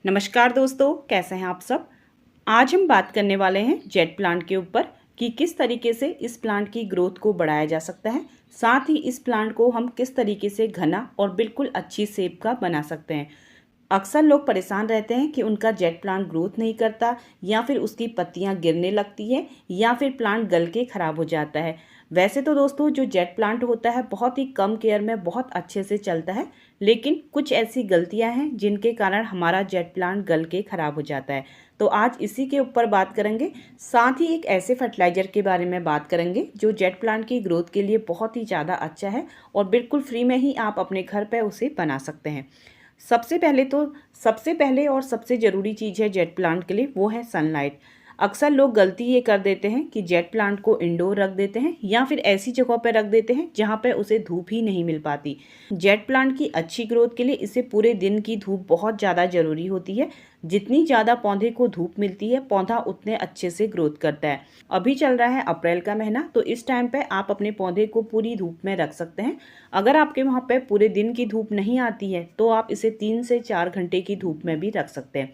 नमस्कार दोस्तों, कैसे हैं आप सब। आज हम बात करने वाले हैं जेट प्लांट के ऊपर कि किस तरीके से इस प्लांट की ग्रोथ को बढ़ाया जा सकता है। साथ ही इस प्लांट को हम किस तरीके से घना और बिल्कुल अच्छी शेप का बना सकते हैं। अक्सर लोग परेशान रहते हैं कि उनका जेट प्लांट ग्रोथ नहीं करता, या फिर उसकी पत्तियां गिरने लगती है, या फिर प्लांट गल के ख़राब हो जाता है। वैसे तो दोस्तों, जो जेट प्लांट होता है बहुत ही कम केयर में बहुत अच्छे से चलता है, लेकिन कुछ ऐसी गलतियां हैं जिनके कारण हमारा जेट प्लांट गल के ख़राब हो जाता है। तो आज इसी के ऊपर बात करेंगे। साथ ही एक ऐसे फर्टिलाइज़र के बारे में बात करेंगे जो जेट प्लांट की ग्रोथ के लिए बहुत ही ज़्यादा अच्छा है और बिल्कुल फ्री में ही आप अपने घर पर उसे बना सकते हैं। सबसे पहले और सबसे ज़रूरी चीज़ है जेट प्लांट के लिए, वो है सनलाइट। अक्सर लोग गलती ये कर देते हैं कि जेट प्लांट को इंडोर रख देते हैं या फिर ऐसी जगह पर रख देते हैं जहाँ पे उसे धूप ही नहीं मिल पाती। जेट प्लांट की अच्छी ग्रोथ के लिए इसे पूरे दिन की धूप बहुत ज़्यादा ज़रूरी होती है। जितनी ज़्यादा पौधे को धूप मिलती है, पौधा उतने अच्छे से ग्रोथ करता है। अभी चल रहा है अप्रैल का महीना, तो इस टाइम पे आप अपने पौधे को पूरी धूप में रख सकते हैं। अगर आपके वहाँ पे पूरे दिन की धूप नहीं आती है तो आप इसे 3 से 4 घंटे की धूप में भी रख सकते हैं।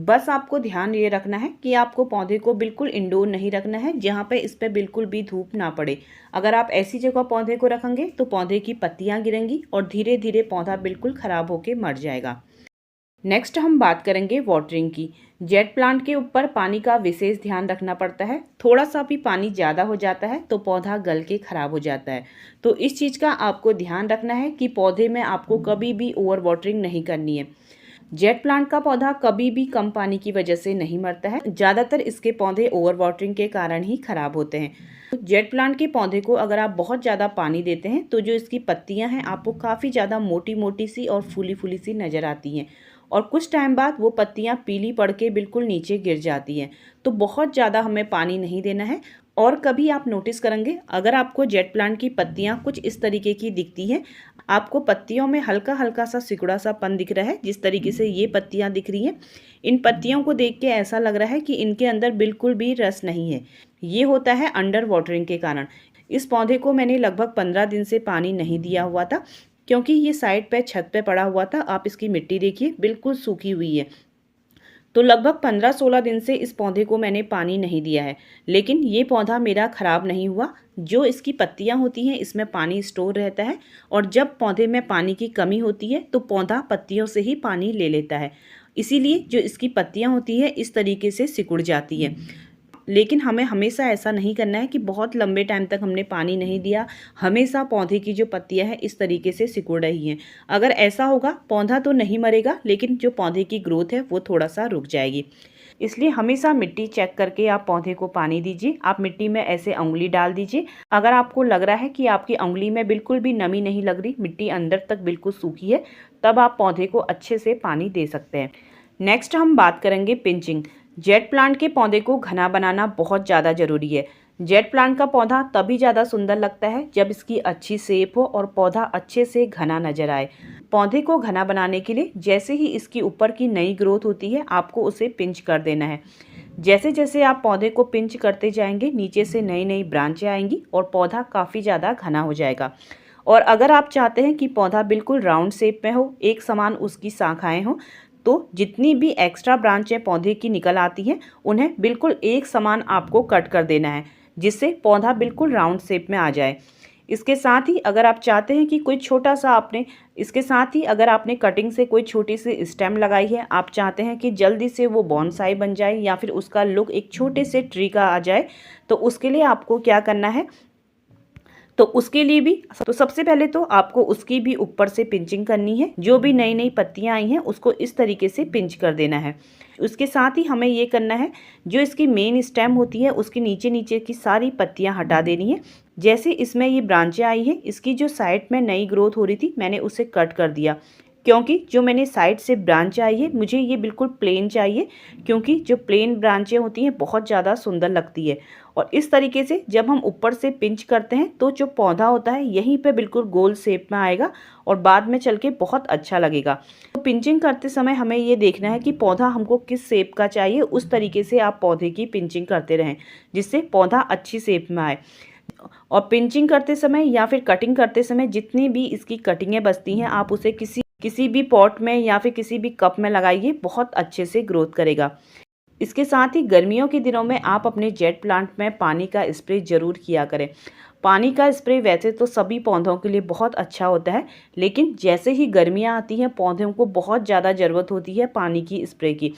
बस आपको ध्यान ये रखना है कि आपको पौधे को बिल्कुल इंडोर नहीं रखना है जहाँ पे इस पे बिल्कुल भी धूप ना पड़े। अगर आप ऐसी जगह पौधे को रखेंगे तो पौधे की पत्तियाँ गिरेंगी और धीरे धीरे पौधा बिल्कुल ख़राब होकर मर जाएगा। नेक्स्ट हम बात करेंगे वाटरिंग की। जेट प्लांट के ऊपर पानी का विशेष ध्यान रखना पड़ता है। थोड़ा सा भी पानी ज़्यादा हो जाता है तो पौधा गल के ख़राब हो जाता है। तो इस चीज़ का आपको ध्यान रखना है कि पौधे में आपको कभी भी ओवर वाटरिंग नहीं करनी है। जेट प्लांट का पौधा कभी भी कम पानी की वजह से नहीं मरता है। ज़्यादातर इसके पौधे ओवर वाटरिंग के कारण ही ख़राब होते हैं। जेट प्लांट के पौधे को अगर आप बहुत ज़्यादा पानी देते हैं तो जो इसकी पत्तियां हैं आपको काफ़ी ज़्यादा मोटी मोटी सी और फूली फूली सी नज़र आती हैं, और कुछ टाइम बाद वो पत्तियां पीली पड़ के बिल्कुल नीचे गिर जाती हैं। तो बहुत ज़्यादा हमें पानी नहीं देना है। और कभी आप नोटिस करेंगे, अगर आपको जेट प्लांट की पत्तियां कुछ इस तरीके की दिखती हैं, आपको पत्तियों में हल्का हल्का सा सिकुड़ा सा पन दिख रहा है, जिस तरीके से ये पत्तियां दिख रही हैं, इन पत्तियों को देख के ऐसा लग रहा है कि इनके अंदर बिल्कुल भी रस नहीं है। ये होता है अंडर वाटरिंग के कारण। इस पौधे को मैंने लगभग 15 दिन से पानी नहीं दिया हुआ था, क्योंकि ये साइड पे छत पे पड़ा हुआ था। आप इसकी मिट्टी देखिए, बिल्कुल सूखी हुई है। तो लगभग 15-16 दिन से इस पौधे को मैंने पानी नहीं दिया है, लेकिन ये पौधा मेरा ख़राब नहीं हुआ। जो इसकी पत्तियां होती हैं इसमें पानी स्टोर रहता है, और जब पौधे में पानी की कमी होती है तो पौधा पत्तियों से ही पानी ले लेता है। इसीलिए जो इसकी पत्तियां होती है इस तरीके से सिकुड़ जाती है। लेकिन हमें हमेशा ऐसा नहीं करना है कि बहुत लंबे टाइम तक हमने पानी नहीं दिया, हमेशा पौधे की जो पत्तियां हैं इस तरीके से सिकुड़ रही हैं। अगर ऐसा होगा, पौधा तो नहीं मरेगा, लेकिन जो पौधे की ग्रोथ है वो थोड़ा सा रुक जाएगी। इसलिए हमेशा मिट्टी चेक करके आप पौधे को पानी दीजिए। आप मिट्टी में ऐसे उंगली डाल दीजिए। अगर आपको लग रहा है कि आपकी उंगली में बिल्कुल भी नमी नहीं लग रही, मिट्टी अंदर तक बिल्कुल सूखी है, तब आप पौधे को अच्छे से पानी दे सकते हैं। नेक्स्ट हम बात करेंगे पिंचिंग। जेट प्लांट के पौधे को घना बनाना बहुत ज़्यादा ज़रूरी है। जेट प्लांट का पौधा तभी ज़्यादा सुंदर लगता है जब इसकी अच्छी शेप हो और पौधा अच्छे से घना नजर आए। पौधे को घना बनाने के लिए जैसे ही इसकी ऊपर की नई ग्रोथ होती है, आपको उसे पिंच कर देना है। जैसे जैसे आप पौधे को पिंच करते जाएंगे, नीचे से नई नई ब्रांचें आएंगी और पौधा काफ़ी ज़्यादा घना हो जाएगा। और अगर आप चाहते हैं कि पौधा बिल्कुल राउंड शेप में हो, एक समान उसकी शाखाएं हों, तो जितनी भी एक्स्ट्रा ब्रांचें पौधे की निकल आती हैं उन्हें बिल्कुल एक समान आपको कट कर देना है, जिससे पौधा बिल्कुल राउंड शेप में आ जाए। इसके साथ ही अगर आप चाहते हैं कि कोई छोटा सा आपने इसके साथ ही अगर आपने कटिंग से कोई छोटी सी स्टेम लगाई है, आप चाहते हैं कि जल्दी से वो बॉन्साई बन जाए या फिर उसका लुक एक छोटे से ट्री का आ जाए, तो उसके लिए आपको क्या करना है, तो उसके लिए भी तो सबसे पहले तो आपको उसकी भी ऊपर से पिंचिंग करनी है। जो भी नई नई पत्तियां आई हैं उसको इस तरीके से पिंच कर देना है। उसके साथ ही हमें ये करना है, जो इसकी मेन स्टेम होती है उसके नीचे नीचे की सारी पत्तियां हटा देनी है। जैसे इसमें ये ब्रांचें आई हैं, इसकी जो साइड में नई ग्रोथ हो रही थी मैंने उसे कट कर दिया, क्योंकि जो मैंने साइड से ब्रांच आई है मुझे ये बिल्कुल प्लेन चाहिए, क्योंकि जो प्लेन ब्रांचें होती हैं बहुत ज़्यादा सुंदर लगती है। और इस तरीके से जब हम ऊपर से पिंच करते हैं तो जो पौधा होता है यहीं पे बिल्कुल गोल शेप में आएगा और बाद में चल के बहुत अच्छा लगेगा। तो पिंचिंग करते समय हमें ये देखना है कि पौधा हमको किस शेप का चाहिए, उस तरीके से आप पौधे की पिंचिंग करते रहें जिससे पौधा अच्छी शेप में आए। और पिंचिंग करते समय या फिर कटिंग करते समय जितनी भी इसकी कटिंगें बचती हैं, आप उसे किसी किसी भी पॉट में या फिर किसी भी कप में लगाइए, बहुत अच्छे से ग्रोथ करेगा। इसके साथ ही गर्मियों के दिनों में आप अपने जेट प्लांट में पानी का स्प्रे ज़रूर किया करें। पानी का स्प्रे वैसे तो सभी पौधों के लिए बहुत अच्छा होता है, लेकिन जैसे ही गर्मियाँ आती हैं पौधों को बहुत ज़्यादा ज़रूरत होती है पानी की स्प्रे की।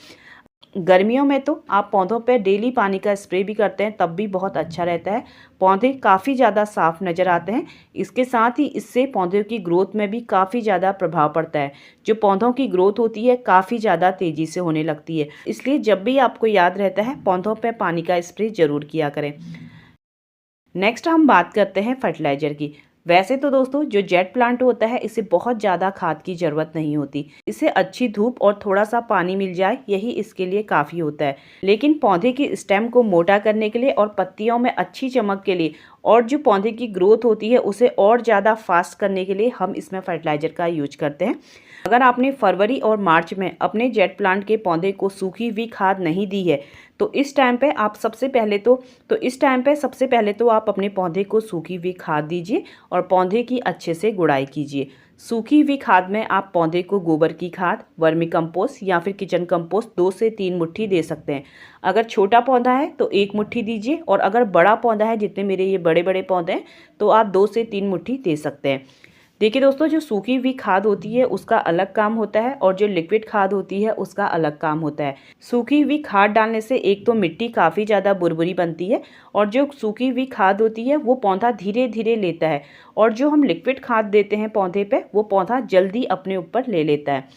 गर्मियों में तो आप पौधों पर डेली पानी का स्प्रे भी करते हैं तब भी बहुत अच्छा रहता है, पौधे काफ़ी ज़्यादा साफ नज़र आते हैं। इसके साथ ही इससे पौधों की ग्रोथ में भी काफ़ी ज़्यादा प्रभाव पड़ता है। जो पौधों की ग्रोथ होती है काफ़ी ज़्यादा तेज़ी से होने लगती है, इसलिए जब भी आपको याद रहता है पौधों पर पानी का स्प्रे ज़रूर किया करें। नेक्स्ट हम बात करते हैं फर्टिलाइज़र की। वैसे तो दोस्तों जो जेट प्लांट होता है इसे बहुत ज़्यादा खाद की ज़रूरत नहीं होती, इसे अच्छी धूप और थोड़ा सा पानी मिल जाए यही इसके लिए काफ़ी होता है। लेकिन पौधे की स्टेम को मोटा करने के लिए और पत्तियों में अच्छी चमक के लिए और जो पौधे की ग्रोथ होती है उसे और ज़्यादा फास्ट करने के लिए हम इसमें फर्टिलाइज़र का यूज करते हैं। अगर आपने फरवरी और मार्च में अपने जेट प्लांट के पौधे को सूखी हुई खाद नहीं दी है तो इस टाइम पे आप सबसे पहले तो आप अपने पौधे को सूखी हुई खाद दीजिए और पौधे की अच्छे से गुड़ाई कीजिए। सूखी हुई खाद में आप पौधे को गोबर की खाद, वर्मी कंपोस्ट या फिर किचन कंपोस्ट 2 से 3 मुट्ठी दे सकते हैं। अगर छोटा पौधा है तो 1 मुट्ठी दीजिए और अगर बड़ा पौधा है, जितने मेरे ये बड़े बड़े पौधे हैं, तो आप 2 से 3 मुट्ठी दे सकते हैं। देखिए दोस्तों, जो सूखी हुई खाद होती है उसका अलग काम होता है और जो लिक्विड खाद होती है उसका अलग काम होता है। सूखी हुई खाद डालने से एक तो मिट्टी काफ़ी ज़्यादा बुरबुरी बनती है और जो सूखी हुई खाद होती है वो पौधा धीरे धीरे लेता है, और जो हम लिक्विड खाद देते हैं पौधे पे वो पौधा जल्दी अपने ऊपर ले लेता है।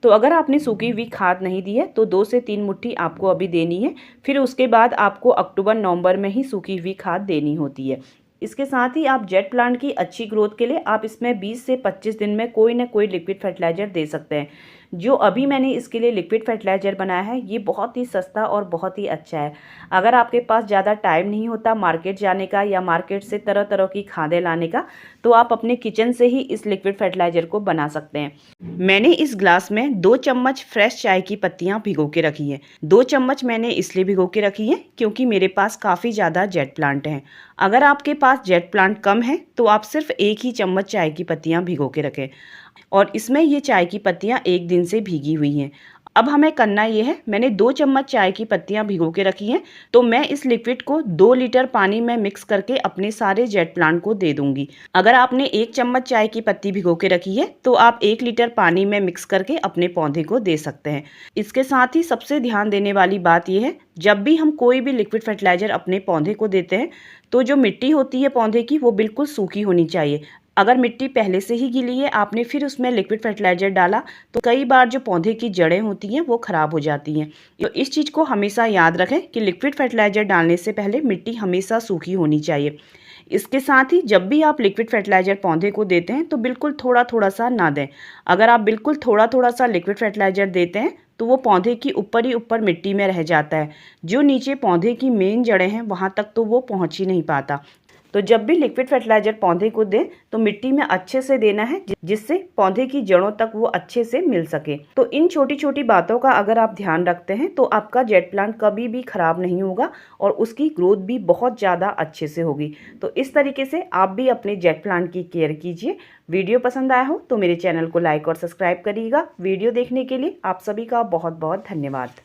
तो अगर आपने सूखी हुई खाद नहीं दी है तो 2 से 3 मुट्ठी आपको अभी देनी है, फिर उसके बाद आपको अक्टूबर नवंबर में ही सूखी हुई खाद देनी होती है। इसके साथ ही आप जेट प्लांट की अच्छी ग्रोथ के लिए आप इसमें 20 से 25 दिन में कोई ना कोई लिक्विड फर्टिलाइज़र दे सकते हैं। जो अभी मैंने इसके लिए लिक्विड फर्टिलाइज़र बनाया है ये बहुत ही सस्ता और बहुत ही अच्छा है। अगर आपके पास ज़्यादा टाइम नहीं होता मार्केट जाने का या मार्केट से तरह तरह की खादें लाने का, तो आप अपने किचन से ही इस लिक्विड फर्टिलाइज़र को बना सकते हैं। मैंने इस ग्लास में 2 चम्मच फ्रेश चाय की पत्तियाँ भिगो के रखी हैं। 2 चम्मच मैंने इसलिए भिगो के रखी हैं क्योंकि मेरे पास काफ़ी ज़्यादा जेट प्लांट हैं। अगर आपके पास जेट प्लांट कम है तो आप सिर्फ 1 ही चम्मच चाय की पत्तियाँ भिगो के रखें, और इसमें ये चाय की पत्तियाँ 1 दिन से भीगी हुई हैं। अब हमें करना ये है, मैंने 2 चम्मच चाय की पत्तियाँ भिगो के रखी हैं, तो मैं इस लिक्विड को 2 लीटर पानी में मिक्स करके अपने सारे जेट प्लांट को दे दूंगी। अगर आपने 1 चम्मच चाय की पत्ती भिगो के रखी है तो आप 1 लीटर पानी में मिक्स करके अपने पौधे को दे सकते हैं। इसके साथ ही सबसे ध्यान देने वाली बात यह है, जब भी हम कोई भी लिक्विड फर्टिलाइजर अपने पौधे को देते हैं तो जो मिट्टी होती है पौधे की वो बिल्कुल सूखी होनी चाहिए। अगर मिट्टी पहले से ही गीली है, आपने फिर उसमें लिक्विड फर्टिलाइजर डाला तो कई बार जो पौधे की जड़ें होती हैं वो खराब हो जाती हैं। तो इस चीज़ को हमेशा याद रखें कि लिक्विड फर्टिलाइजर डालने से पहले मिट्टी हमेशा सूखी होनी चाहिए। इसके साथ ही जब भी आप लिक्विड फर्टिलाइजर पौधे को देते हैं तो बिल्कुल थोड़ा थोड़ा सा ना दें। अगर आप बिल्कुल थोड़ा थोड़ा सा लिक्विड फर्टिलाइजर देते हैं तो वो पौधे की ऊपर ही ऊपर मिट्टी में रह जाता है, जो नीचे पौधे की मेन जड़ें हैं वहाँ तक तो वो पहुँच ही नहीं पाता। तो जब भी लिक्विड फर्टिलाइजर पौधे को दें तो मिट्टी में अच्छे से देना है, जिससे पौधे की जड़ों तक वो अच्छे से मिल सके। तो इन छोटी छोटी बातों का अगर आप ध्यान रखते हैं तो आपका जेट प्लांट कभी भी खराब नहीं होगा और उसकी ग्रोथ भी बहुत ज़्यादा अच्छे से होगी। तो इस तरीके से आप भी अपने जेट प्लांट की केयर कीजिए। वीडियो पसंद आया हो तो मेरे चैनल को लाइक और सब्सक्राइब करिएगा। वीडियो देखने के लिए आप सभी का बहुत बहुत धन्यवाद।